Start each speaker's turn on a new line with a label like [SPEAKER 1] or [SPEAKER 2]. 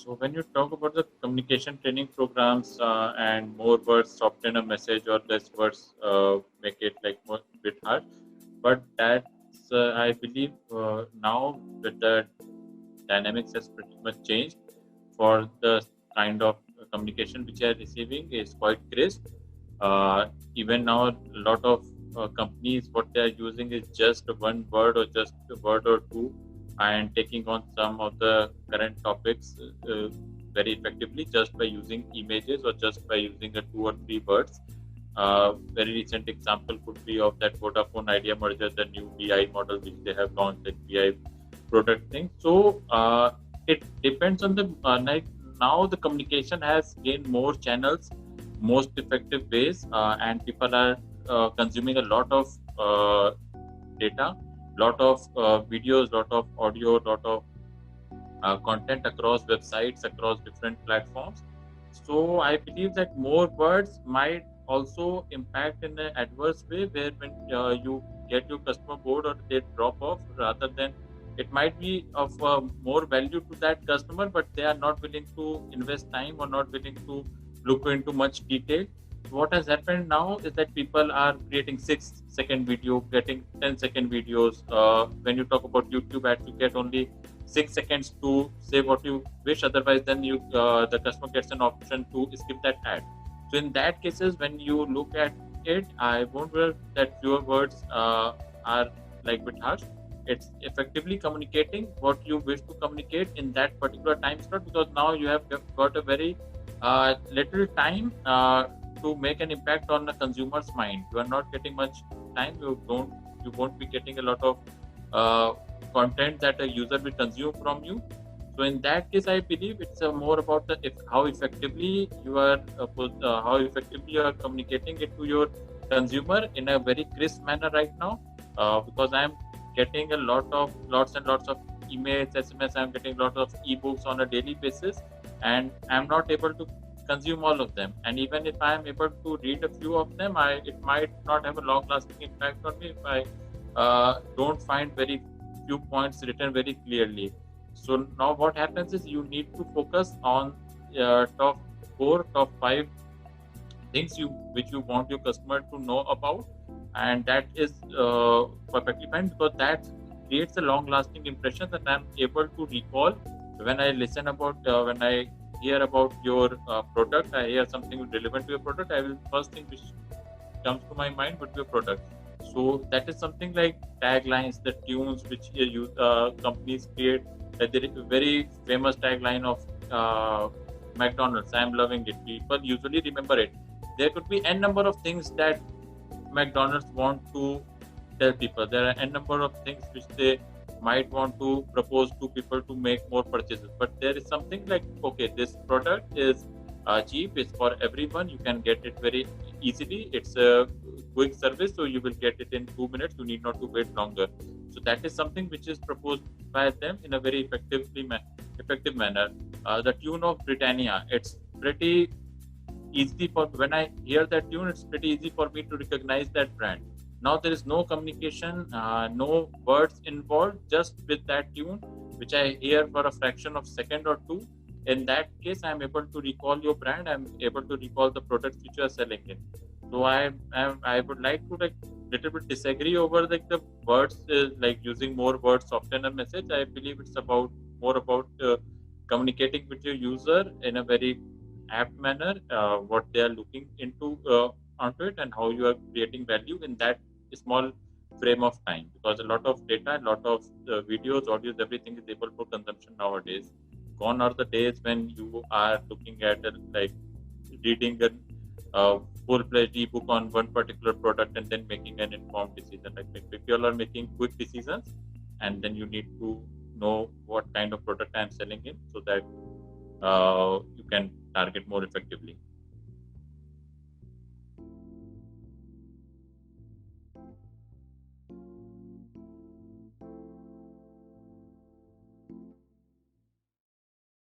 [SPEAKER 1] So when you talk about the communication training programs and more words soften a message or less words make it like more bit hard. But that's I believe now with the dynamics has pretty much changed for the kind of communication which I are receiving is quite crisp. Even now, a lot of companies what they are using is just one word or just a word or two, and taking on some of the current topics very effectively just by using images or just by using a two or three words. Very recent example could be of that Vodafone Idea merger, the new BI model which they have launched, that BI product thing. So it depends on the like now the communication has gained more channels, most effective ways, and people are consuming a lot of data, lot of videos, lot of audio, lot of content across websites, across different platforms. So I believe that more words might also impact in an adverse way, where when you get your customer bored or they drop off, rather than it might be of more value to that customer, but they are not willing to invest time or not willing to look into much detail. What has happened now is that people are creating 6-second video, getting 10-second videos. When you talk about YouTube ads, you get only 6 seconds to say what you wish. Otherwise, then you the customer gets an option to skip that ad. So in that cases, when you look at it, I won't worry that fewer words are like bit harsh. It's effectively communicating what you wish to communicate in that particular time slot, because now you have got a very little time to make an impact on the consumer's mind. You are not getting much time. You won't be getting a lot of uh, content that a user will consume from you. So in that case, I believe it's more about the if how effectively you are how effectively you are communicating it to your consumer in a very crisp manner right now. Because I am getting a lots and lots of emails, SMS. I am getting a lot of ebooks on a daily basis, and I am not able to consume all of them. And even if I am able to read a few of them, it might not have a long-lasting impact on me if I don't find very few points written very clearly. So now what happens is you need to focus on top four, top five things you which you want your customer to know about, and that is perfectly fine, because that creates a long-lasting impression that I'm able to recall when I listen about when I hear about your product. I hear something relevant to your product. I will first thing which comes to my mind would be a product. So that is something like taglines, the tunes which companies create. There is a very famous tagline of McDonald's. I'm loving it. People usually remember it. There could be n number of things that McDonald's want to tell people. There are n number of things which they might want to propose to people to make more purchases. But there is something like, okay, this product is cheap. It's for everyone. You can get it very easily. It's a quick service, so you will get it in 2 minutes. You need not to wait longer. So that is something which is proposed by them in a very effective manner. The tune of Britannia. It's pretty easy for when I hear that tune. It's pretty easy for me to recognize that brand. Now there is no communication, no words involved, just with that tune, which I hear for a fraction of second or two. In that case, I am able to recall your brand. I am able to recall the products which you are selling in. So I would like to like little bit disagree over like the words, like using more words soften a message. I believe it's about more about communicating with your user in a very apt manner, what they are looking into onto it, and how you are creating value in that small frame of time. Because a lot of data, a lot of videos, audios, everything is able for consumption nowadays. Gone are the days when you are looking at like reading a full-fledged ebook on one particular product and then making an informed decision. Like if you all are making quick decisions, and then you need to know what kind of product I'm selling in, so that you can target more effectively.